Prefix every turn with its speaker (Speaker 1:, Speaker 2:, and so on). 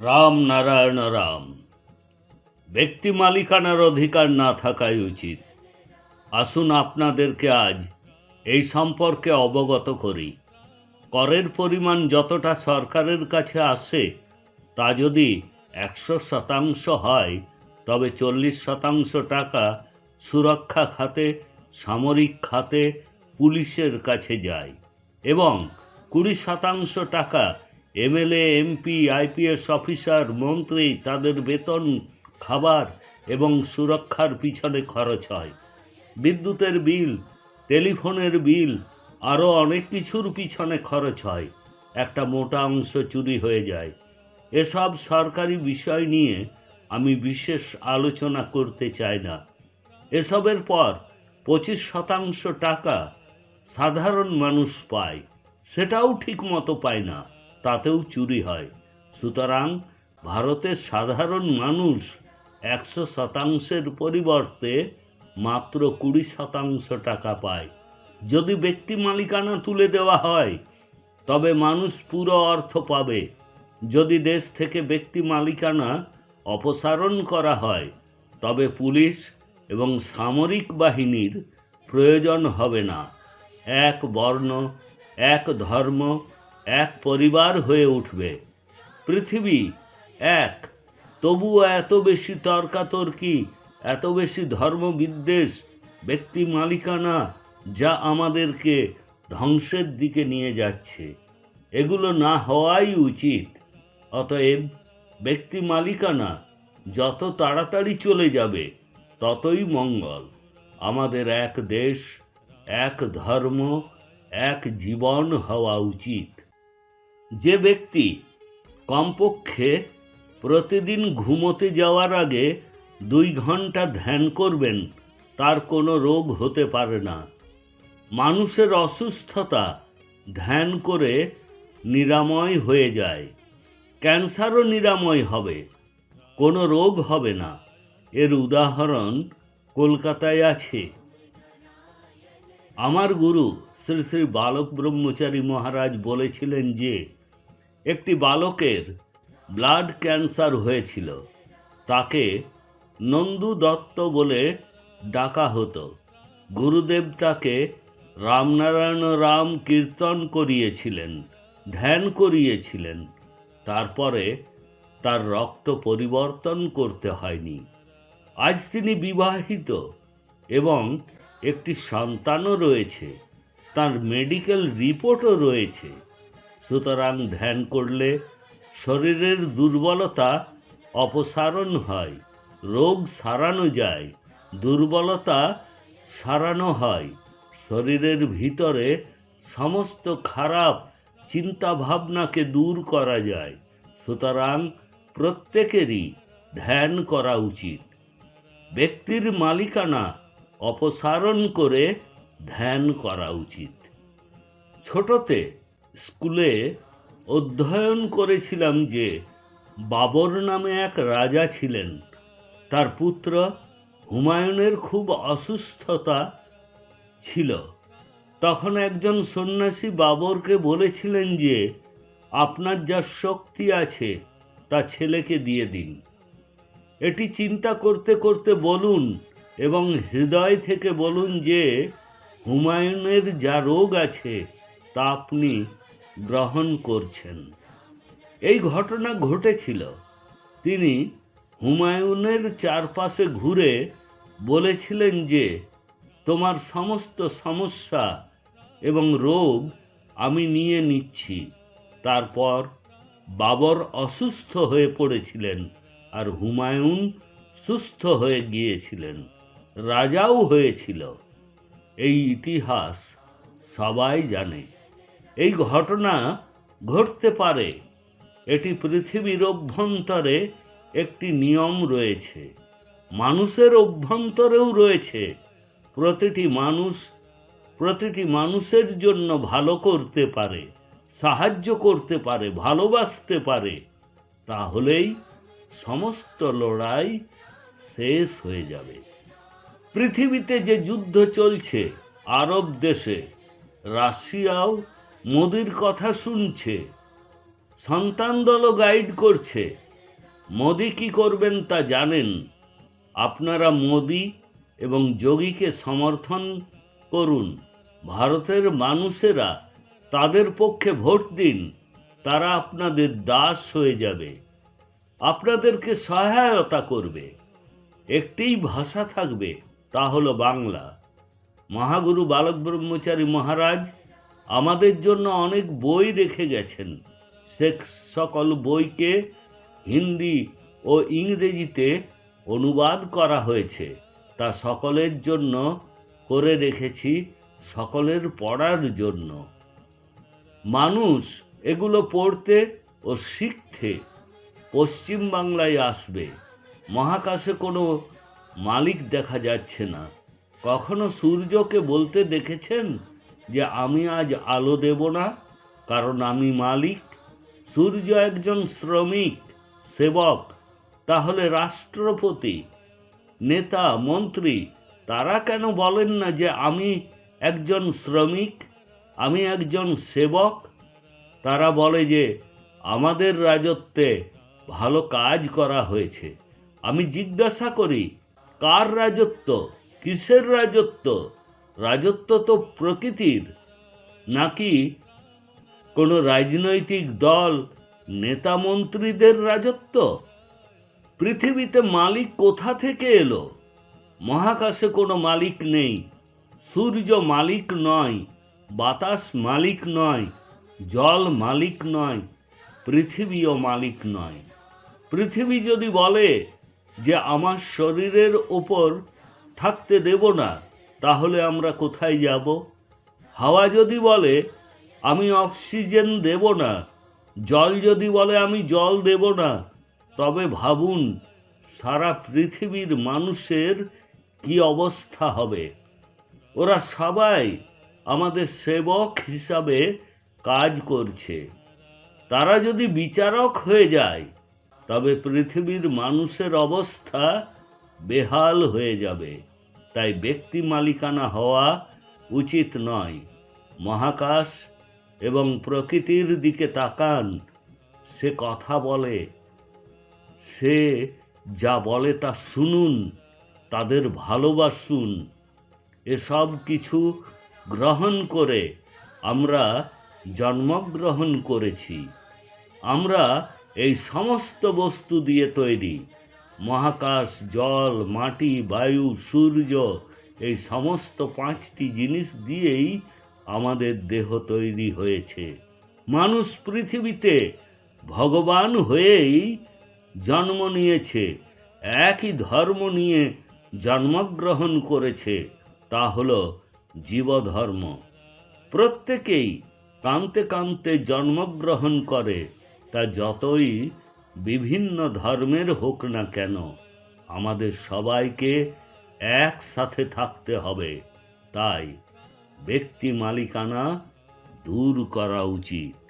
Speaker 1: রাম নারায়ণ রাম। ব্যক্তি মালিকানার অধিকার না থাকাই উচিত। আসুন আপনাদেরকে আজ এই সম্পর্কে অবগত করি। করের পরিমাণ যতটা সরকারের কাছে আসে তা যদি 100% হয়, তবে 40% টাকা সুরক্ষা খাতে, সামরিক খাতে, পুলিশের কাছে যায় এবং 20% টাকা এমএলএ, এমপি, আইপিএস অফিসার, মন্ত্রী তাদের বেতন, খাবার এবং সুরক্ষার পিছনে খরচ হয়। বিদ্যুতের বিল, টেলিফোনের বিল, আরও অনেক কিছুর পিছনে খরচ হয়। একটা মোটা অংশ চুরি হয়ে যায়। এসব সরকারি বিষয় নিয়ে আমি বিশেষ আলোচনা করতে চাই না। এসবের পর 25% টাকা সাধারণ মানুষ পায়, সেটাও ঠিক মতো পায় না, তাতেও চুরি হয়। সুতরাং ভারতের সাধারণ মানুষ 100%-এর পরিবর্তে মাত্র 20% টাকা পায়। যদি ব্যক্তি মালিকানা তুলে দেওয়া হয় তবে মানুষ পুরো অর্থ পাবে। যদি দেশ থেকে ব্যক্তি মালিকানা অপসারণ করা হয় তবে পুলিশ এবং সামরিক বাহিনীর প্রয়োজন হবে না। এক বর্ণ, এক ধর্ম, এক পরিবার হয়ে উঠবে। পৃথিবী এক, তবুও এত বেশি তর্কাতর্কি, এত বেশি ধর্মবিদ্বেষ, ব্যক্তি মালিকানা, যা আমাদেরকে ধ্বংসের দিকে নিয়ে যাচ্ছে। এগুলো না হওয়াই উচিত। অতএব ব্যক্তি মালিকানা যত তাড়াতাড়ি চলে যাবে ততই মঙ্গল। আমাদের এক দেশ, এক ধর্ম, এক জীবন হওয়া উচিত। যে ব্যক্তি কমপক্ষে প্রতিদিন ঘুমোতে যাওয়ার আগে 2 ঘন্টা ধ্যান করবেন তার কোনো রোগ হতে পারে না। মানুষের অসুস্থতা ধ্যান করে নিরাময় হয়ে যায়। ক্যান্সারও নিরাময় হবে, কোনো রোগ হবে না। এর উদাহরণ কলকাতায় আছে। আমার গুরু শ্রী শ্রী বালক ব্রহ্মচারী মহারাজ বলেছিলেন যে একটি বালকের ব্লাড ক্যান্সার হয়েছিল। তাকে নন্দু দত্ত বলে ডাকা হতো। গুরুদেব তাকে রামনারায়ণ রাম কীর্তন করিয়েছিলেন, ধ্যান করিয়েছিলেন। তারপরে তার রক্ত পরিবর্তন করতে হয়নি। আজ তিনি বিবাহিত এবং একটি সন্তানও রয়েছে, তার মেডিকেল রিপোর্টও রয়েছে। সুতরাং ধ্যান করলে শরীরের দুর্বলতা অপসারণ হয়, রোগ সারানো যায়, দুর্বলতা সারানো হয়, শরীরের ভিতরে সমস্ত খারাপ চিন্তা ভাবনাকে দূর করা যায়। সুতরাং প্রত্যেকেরই ধ্যান করা উচিত। ব্যক্তির মালিকানা অপসারণ করে ধ্যান করা উচিত। ছোটতে স্কুলে অধ্যয়ন করেছিলাম যে বাবর নামে এক রাজা ছিলেন। তার পুত্র হুমায়ুনের খুব অসুস্থতা ছিল। তখন একজন সন্ন্যাসী বাবরকে বলেছিলেন যে আপনার যা শক্তি আছে তা ছেলেকে দিয়ে দিন। এটি চিন্তা করতে করতে বলুন এবং হৃদয় থেকে বলুন যে হুমায়ুনের যা রোগ আছে তা আপনি গ্রহণ করছেন। এই ঘটনা ঘটেছিল। তিনি হুমায়ুনের চারপাশে ঘুরে বলেছিলেন যে তোমার সমস্ত সমস্যা এবং রোগ আমি নিয়ে নিচ্ছি। তারপর বাবর অসুস্থ হয়ে পড়েছিলেন আর হুমায়ুন সুস্থ হয়ে গিয়েছিলেন, রাজাও হয়েছিল। এই ইতিহাস সবাই জানে। এই ঘটনা ঘটতে পারে। এটি পৃথিবীর অভ্যন্তরে একটি নিয়ম রয়েছে, মানুষের অভ্যন্তরেও রয়েছে। প্রতিটি মানুষের জন্য ভালো করতে পারে, সাহায্য করতে পারে, ভালোবাসতে পারে, তাহলেই সমস্ত লড়াই শেষ হয়ে যাবে। পৃথিবীতে যে যুদ্ধ চলছে, আরব দেশে, রাশিয়াও মোদির কথা শুনছে, সন্তান দলও গাইড করছে। মোদি কি করবেন তা জানেন। আপনারা মোদি এবং যোগীকে সমর্থন করুন। ভারতের মানুষেরা তাদের পক্ষে ভোট দিন, তারা আপনাদের দাস হয়ে যাবে, আপনাদেরকে সহায়তা করবে। একটিই ভাষা থাকবে, তা হলো বাংলা। মহাগুরু বালক ব্রহ্মচারী মহারাজ আমাদের জন্য অনেক বই রেখে গেছেন। সে সকল বইকে হিন্দি ও ইংরেজিতে অনুবাদ করা হয়েছে, তা সকলের জন্য করে রেখেছি, সকলের পড়ার জন্য। মানুষ এগুলো পড়তে ও শিখতে পশ্চিম বাংলায় আসবে। মহাকাশে কোনো মালিক দেখা যাচ্ছে না। কখনো সূর্যকে বলতে দেখেছেন যে আমি আজ আলো দেব না, কারণ আমি মালিক? সূর্য একজন শ্রমিক, সেবক। তাহলে রাষ্ট্রপতি, নেতা, মন্ত্রী তারা কেন বলেন না যে আমি একজন শ্রমিক, আমি একজন সেবক? তারা বলে যে আমাদের রাজত্বে ভালো কাজ করা হয়েছে। আমি জিজ্ঞাসা করি, কার রাজত্ব? কিসের রাজত্ব? রাজত্ব তো প্রকৃতির, নাকি কোনো রাজনৈতিক দল, নেতা মন্ত্রীদের রাজত্ব? পৃথিবীতে মালিক কোথা থেকে এলো? মহাকাশে কোনো মালিক নেই। সূর্য মালিক নয়, বাতাস মালিক নয়, জল মালিক নয়, পৃথিবীও মালিক নয়। পৃথিবী যদি বলে যে আমার শরীরের ওপর থাকতে দেব না, তাহলে আমরা কোথায় যাব? হাওয়া যদি বলে আমি অক্সিজেন দেব না, জল যদি বলে আমি জল দেব না, তবে ভাবুন সারা পৃথিবীর মানুষের কি অবস্থা হবে। ওরা সবাই আমাদের সেবক হিসাবে কাজ করছে। তারা যদি বিচারক হয়ে যায়, তবে পৃথিবীর মানুষের অবস্থা বেহাল হয়ে যাবে। তাই ব্যক্তি মালিকানা হওয়া উচিত নয়। মহাকাশ এবং প্রকৃতির দিকে তাকান, সে কথা বলে, সে যা বলে তা শুনুন, তাদের ভালোবাসুন। এসব কিছু গ্রহণ করে আমরা জন্মগ্রহণ করেছি। আমরা এই সমস্ত বস্তু দিয়ে তৈরি। মহাকাশ, জল, মাটি, বায়ু, সূর্য, এই সমস্ত পাঁচটি জিনিস দিয়েই আমাদের দেহ তৈরি হয়েছে। মানুষ পৃথিবীতে ভগবান হয়েই জন্ম নিয়েছে, একই ধর্ম নিয়ে জন্মগ্রহণ করেছে, তা হলো জীবধর্ম। প্রত্যেকেই কাঁদতে কাঁদতে জন্মগ্রহণ করে, তা যতই বিভিন্ন ধর্মের হোক না কেন, আমাদের সবাইকে একসাথে থাকতে হবে। তাই ব্যক্তি মালিকানা দূর করা উচিত।